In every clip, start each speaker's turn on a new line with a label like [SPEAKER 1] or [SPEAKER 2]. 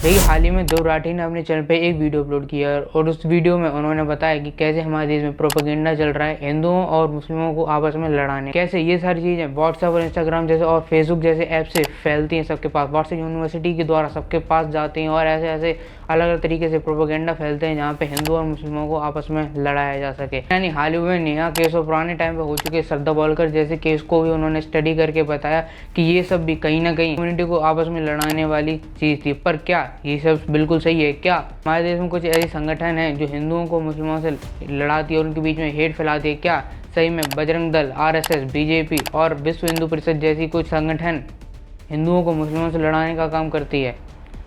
[SPEAKER 1] देखिए, हाल ही में ध्रुव राठी ने अपने चैनल पे एक वीडियो अपलोड किया और उस वीडियो में उन्होंने बताया कि कैसे हमारे देश में प्रोपेगेंडा चल रहा है हिंदुओं और मुस्लिमों को आपस में लड़ाने, कैसे ये सारी चीज़ें व्हाट्सएप और इंस्टाग्राम जैसे और फेसबुक जैसे ऐप से फैलती हैं सबके पास, व्हाट्सएप यूनिवर्सिटी के द्वारा सबके पास जाती हैं और ऐसे ऐसे अलग अलग तरीके से प्रोपेगेंडा फैलते हैं जहाँ पे हिंदू और मुस्लिमों को आपस में लड़ाया जा सके। यानी हाल ही में नेहा केस और पुराने टाइम पे हो चुके श्रद्धा बोलकर जैसे केस को भी उन्होंने स्टडी करके बताया कि ये सब भी कहीं ना कहीं कम्युनिटी को आपस में लड़ाने वाली चीज़ थी। पर क्या ये सब बिल्कुल सही है? क्या हमारे देश में कुछ ऐसे संगठन हैं जो हिंदुओं को मुसलमानों से लड़ाती है और उनके बीच में हेट फैलाती है? क्या सही में बजरंग दल, आरएसएस, बीजेपी और विश्व हिंदू परिषद जैसी कुछ संगठन हिंदुओं को मुसलमानों से लड़ाने का काम करती है?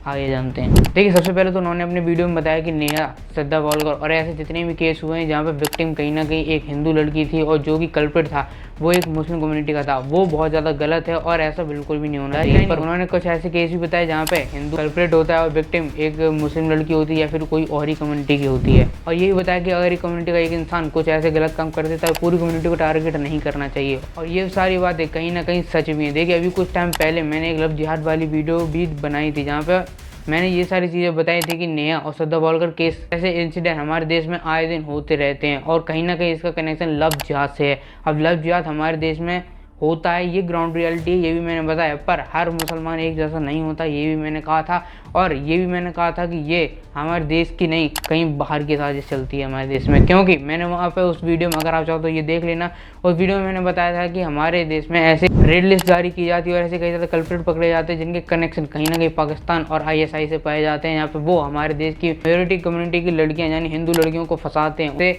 [SPEAKER 1] आगे जानते हैं। देखिए, सबसे पहले तो उन्होंने अपने वीडियो में बताया कि नेहा, श्रद्धा बोलकर और ऐसे जितने भी केस हुए हैं जहाँ पे विक्टिम कहीं ना कहीं एक हिंदू लड़की थी और जो कि कल्प्रिट था वो एक मुस्लिम कम्युनिटी का था, वो बहुत ज़्यादा गलत है और ऐसा बिल्कुल भी नहीं होना चाहिए। पर उन्होंने कुछ ऐसे केस भी बताए जहाँ पे हिंदू कल्प्रिट होता है और विक्टिम एक मुस्लिम लड़की होती है या फिर कोई और ही कम्युनिटी की होती है। और यही बताया कि अगर एक कम्युनिटी का एक इंसान कुछ ऐसे गलत काम कर देता है पूरी कम्युनिटी को टारगेट नहीं करना चाहिए। और ये सारी बातें कहीं ना कहीं सच भी है। देखिए, अभी कुछ टाइम पहले मैंने एक लव जिहाद वाली वीडियो भी बनाई थी जहाँ पे मैंने ये सारी चीज़ें बताई थी कि नेहा और श्रद्धा बोलकर केस ऐसे इंसिडेंट हमारे देश में आए दिन होते रहते हैं और कहीं ना कहीं इसका कनेक्शन लव जिहाद से है। अब लव जिहाद हमारे देश में होता है, ये ग्राउंड रियलिटी है, ये भी मैंने बताया। पर हर मुसलमान एक जैसा नहीं होता, ये भी मैंने कहा था। और ये भी मैंने कहा था कि ये हमारे देश की नहीं, कहीं बाहर की साजिश चलती है हमारे देश में, क्योंकि मैंने वहाँ पे उस वीडियो में, अगर आप चाहो तो ये देख लेना, उस वीडियो में मैंने बताया था कि हमारे देश में ऐसे रेड लिस्ट जारी की जाती है और ऐसे कई ज़्यादा कल्प्रिट पकड़े जाते हैं जिनके कनेक्शन कहीं ना कहीं पाकिस्तान और आईएसआई से पाए जाते हैं। यहाँ पे वो हमारे देश की मेजोरिटी कम्युनिटी की लड़कियाँ यानी हिंदू लड़कियों को फंसाते हैं, उसे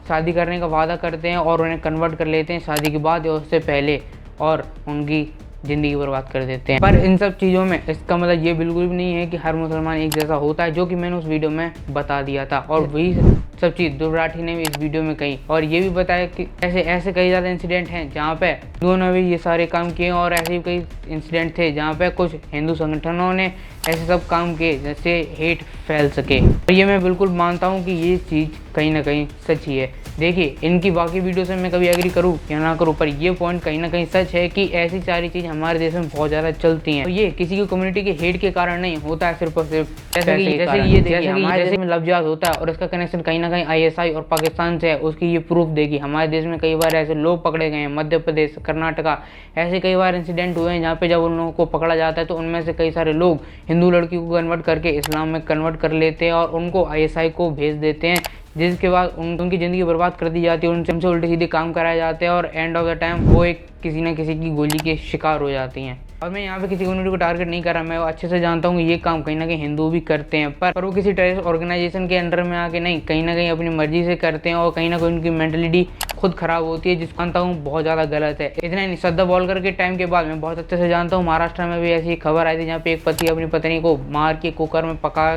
[SPEAKER 1] शादी करने का वादा करते हैं और उन्हें कन्वर्ट कर लेते हैं शादी के बाद या उससे पहले और उनकी ज़िंदगी बर्बाद कर देते हैं। पर इन सब चीज़ों में इसका मतलब ये बिल्कुल भी नहीं है कि हर मुसलमान एक जैसा होता है, जो कि मैंने उस वीडियो में बता दिया था। और वही सब चीज़ ध्रुव राठी ने भी इस वीडियो में कही और ये भी बताया कि ऐसे कई ज़्यादा इंसिडेंट हैं जहाँ पे हिंदुओं ने भी ये सारे काम किए और ऐसे भी कई इंसिडेंट थे जहाँ पे कुछ हिंदू संगठनों ने ऐसे सब काम किए जिससे हेट फैल सके। और ये मैं बिल्कुल मानता हूँ कि ये चीज़ कहीं ना कहीं सच ही है। देखिए, इनकी बाकी वीडियो से मैं कभी एग्री करूँ या ना करूँ, पर ये पॉइंट कहीं ना कहीं सच है कि ऐसी सारी चीज़ हमारे देश में बहुत ज़्यादा चलती हैं। तो ये किसी की कम्युनिटी के हेट के कारण नहीं होता है, सिर्फ और सिर्फ जैसे ये देखिए हमारे देश में लव जिहाद होता है और इसका कनेक्शन कहीं ना कहीं आईएसआई और पाकिस्तान से है। उसकी ये प्रूफ देगी। हमारे देश में कई बार ऐसे लोग पकड़े गए हैं, मध्य प्रदेश, कर्नाटका, ऐसे कई बार इंसिडेंट हुए हैं जहाँ पे जब उन लोगों को पकड़ा जाता है तो उनमें से कई सारे लोग हिंदू लड़की को कन्वर्ट करके इस्लाम में कन्वर्ट कर लेते हैं और उनको आईएसआई को भेज देते हैं, जिसके बाद उनकी ज़िंदगी बर्बाद कर दी जाती है, उनसे उल्टे सीधे काम कराए जाते हैं और एंड ऑफ द टाइम वो एक किसी न किसी की गोली के शिकार हो जाती हैं। और मैं यहाँ पे किसी कम्युनिटी को टारगेट नहीं कर रहा, मैं अच्छे से जानता हूँ कि ये काम कहीं ना कहीं हिंदू भी करते हैं, पर वो किसी टेररिस्ट ऑर्गेनाइजेशन के अंडर में आके नहीं, कहीं ना कहीं अपनी मर्जी से करते हैं और कहीं ना कहीं उनकी मेंटलिटी खुद खराब होती है, जिस मानता हूँ बहुत ज़्यादा गलत है। इतना नहीं, श्रद्धा बोलकर के टाइम के बाद मैं बहुत अच्छे से जानता हूँ महाराष्ट्र में भी ऐसी खबर आई थी जहाँ पे एक पति अपनी पत्नी को मार के कुकर में पका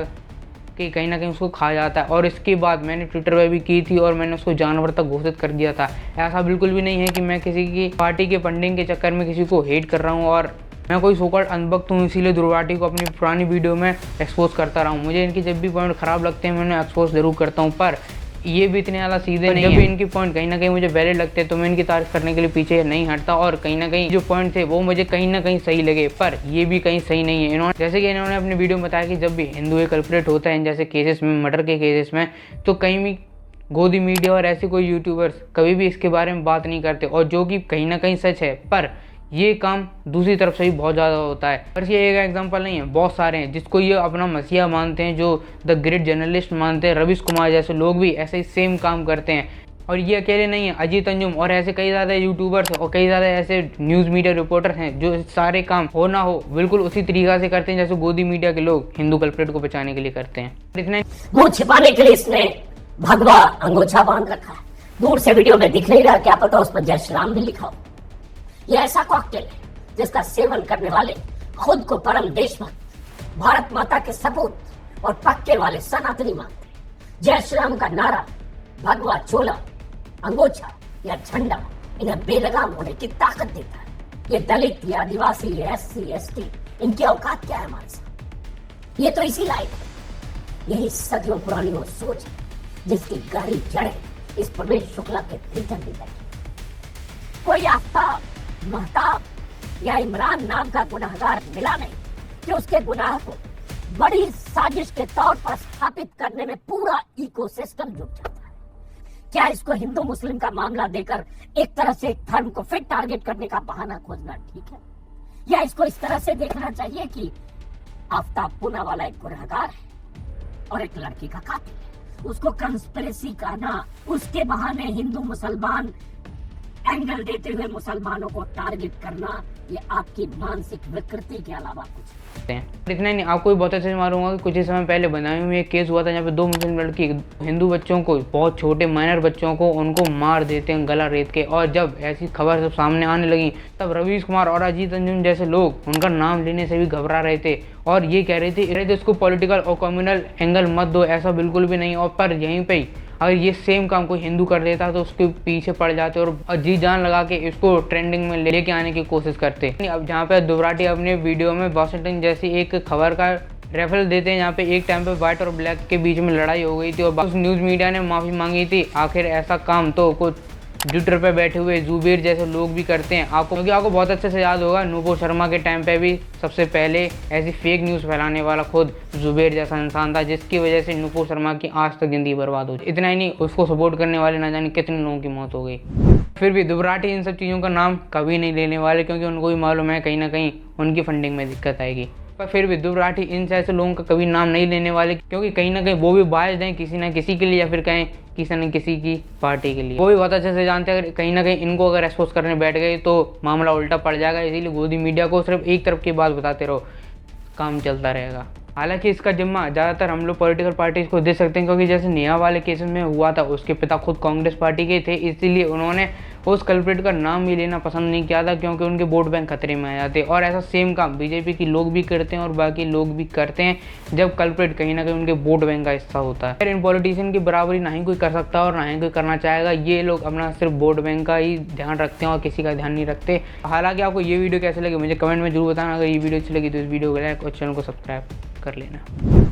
[SPEAKER 1] कि कहीं ना कहीं उसको खा जाता है। और इसके बाद मैंने ट्विटर पर भी की थी और मैंने उसको जानवर तक घोषित कर दिया था। ऐसा बिल्कुल भी नहीं है कि मैं किसी की पार्टी के फंडिंग के चक्कर में किसी को हेट कर रहा हूँ और मैं कोई सोकॉल्ड अंधभक्त हूँ, इसीलिए ध्रुव राठी को अपनी पुरानी वीडियो में एक्सपोज करता रहा हूँ। मुझे इनकी जब भी पॉइंट खराब लगते हैं मैं उन्हें एक्सपोज जरूर करता हूँ, पर ये भी इतने ज़्यादा सीधे नहीं है। जब भी इनकी पॉइंट कहीं ना कहीं मुझे वैलिड लगते हैं तो मैं इनकी तारीफ करने के लिए पीछे नहीं हटता और कहीं ना कहीं जो पॉइंट थे वो मुझे कहीं ना कहीं सही लगे, पर ये भी कहीं सही नहीं है। इन्होंने जैसे कि इन्होंने अपनी वीडियो में बताया कि जब भी हिंदू एक कल्प्रिट होता है इन जैसे केसेस में, मर्डर के केसेस में, तो कहीं भी गोदी मीडिया और ऐसे कोई यूट्यूबर्स कभी भी इसके बारे में बात नहीं करते, और जो कि कहीं ना कहीं सच है। पर ये काम दूसरी तरफ से भी बहुत ज़्यादा होता है। पर ये एक एग्जांपल नहीं है, बहुत सारे हैं जिसको ये अपना मसीहा मानते हैं, जो द ग्रेट जर्नलिस्ट मानते हैं। रवीश कुमार जैसे लोग भी ऐसे ही सेम काम करते हैं और ये अकेले नहीं है, अजीत अंजुम और ऐसे कई ज़्यादा यूट्यूबर्स और कई ज़्यादा ऐसे न्यूज़ मीडिया रिपोर्टर हैं जो सारे काम हो ना हो बिल्कुल उसी तरीका से करते हैं जैसे गोदी मीडिया के लोग हिंदू कल्प्रिट को बचाने के लिए करते हैं। इतने
[SPEAKER 2] मुंह छिपाने के लिए इसने भगवा अंगोछा बांध रखा है। दूर से वीडियो में दिख नहीं रहा, क्या पता उस पर जय श्री राम भी लिखा हो। यह ऐसा कॉकटेल है जिसका सेवन करने वाले खुद को परम देशभक्त, भारत माता के सपूत और पक्के वाले सनातनी मानते। जय श्री राम का नारा, भगवा चोला, अंगोछा या झंडा इन्हें बेलगाम होने की ताकत देता है। ये दलित या आदिवासी या एससी एसटी, इनकी औकात क्या है हमारे साथ? ये तो इसी लायक है। यही सदियों पुरानी वो सोच है जिसकी गहरी जड़ें इस प्रवेश शुक्ला के भीतर भी बैठी। कोई आफ्ताब, महताब या इमरान नाम का गुनाहगार मिला नहीं कि उसके गुनाह को बड़ी साजिश के तौर पर स्थापित करने में पूरा इकोसिस्टम जुट जाता है। क्या इसको हिंदू मुस्लिम का मामला देकर एक तरह से एक धर्म को फिर टारगेट करने का बहाना खोजना ठीक है, या इसको इस तरह से देखना चाहिए कि आफ्ताब पूनावाला एक गुनहगार है और एक लड़की का कातिल है, उसको कंस्पिरेसी करना, उसके बहाने हिंदू मुसलमान एंगल देते हुए मुसलमानों को टारगेट करना, ये आपकी मानसिक विकृति के अलावा कुछ
[SPEAKER 1] हैं। इतना नहीं, आपको भी बहुत अच्छे से मालूम होगा कि कुछ ही समय पहले बनाई में एक केस हुआ था जहाँ पे 2 मुस्लिम लड़की हिंदू बच्चों को, बहुत छोटे माइनर बच्चों को, उनको मार देते हैं गला रेत के। और जब ऐसी खबर सब सामने आने लगी तब रवीश कुमार और अजीत अंजुम जैसे लोग उनका नाम लेने से भी घबरा रहे थे और ये कह रहे थे इसको पॉलिटिकल और कम्युनल एंगल मत दो, ऐसा बिल्कुल भी नहीं। और पर यहीं पर अगर ये सेम काम कोई हिंदू कर देता तो उसके पीछे पड़ जाते और जी जान लगा के इसको ट्रेंडिंग में लेके आने की कोशिश करते। अब जहाँ पे दुबराटी अपने वीडियो में वॉशिंगटन जैसी एक खबर का रेफरेंस देते हैं जहाँ पे एक टाइम पे व्हाइट और ब्लैक के बीच में लड़ाई हो गई थी और उस न्यूज़ मीडिया ने माफ़ी मांगी थी। आखिर ऐसा काम तो कुछ ट्विटर पे बैठे हुए जुबेर जैसे लोग भी करते हैं। क्योंकि आपको बहुत अच्छे से याद होगा नूपुर शर्मा के टाइम पे भी सबसे पहले ऐसी फेक न्यूज़ फैलाने वाला खुद जुबेर जैसा इंसान था, जिसकी वजह से नूपुर शर्मा की आज तक जिंदगी बर्बाद हो। इतना ही नहीं, उसको सपोर्ट करने वाले ना जाने कितने लोगों की मौत हो गई। फिर भी दुबराटी इन सब चीज़ों का नाम कभी नहीं लेने वाले, क्योंकि उनको भी मालूम है कहीं ना कहीं उनकी फंडिंग में दिक्कत आएगी। पर फिर भी दुबराटी इन ऐसे लोगों का कभी नाम नहीं लेने वाले, क्योंकि कहीं ना कहीं वो भी बायस्ड हैं किसी ना किसी के लिए, या फिर कहें किसी न किसी की पार्टी के लिए। वो भी बहुत अच्छे से जानते हैं अगर कहीं ना कहीं इनको अगर एक्सपोज करने बैठ गए तो मामला उल्टा पड़ जाएगा। इसीलिए गोदी मीडिया को सिर्फ एक तरफ की बात बताते रहो, काम चलता रहेगा। हालांकि इसका जिम्मा ज़्यादातर हम लोग पॉलिटिकल पार्टीज को दे सकते हैं, क्योंकि जैसे नेहा वाले केसेस में हुआ था उसके पिता खुद कांग्रेस पार्टी के थे, इसीलिए उन्होंने उस कल्प्रिट का नाम भी लेना पसंद नहीं किया था, क्योंकि उनके वोट बैंक खतरे में आ जाते। और ऐसा सेम काम बीजेपी के लोग भी करते हैं और बाकी लोग भी करते हैं जब कल्प्रिट कहीं ना कहीं उनके वोट बैंक का हिस्सा होता है। इन पॉलिटिशियन की बराबरी ना ही कोई कर सकता और ना ही कोई करना चाहेगा। ये लोग अपना सिर्फ वोट बैंक का ही ध्यान रखते हैं और किसी का ध्यान नहीं रखते। हालांकि आपको ये वीडियो कैसे लगे मुझे कमेंट में जरूर बताना। अगर ये वीडियो अच्छी लगी तो इस वीडियो को लाइक और चैनल को सब्सक्राइब कर लेना।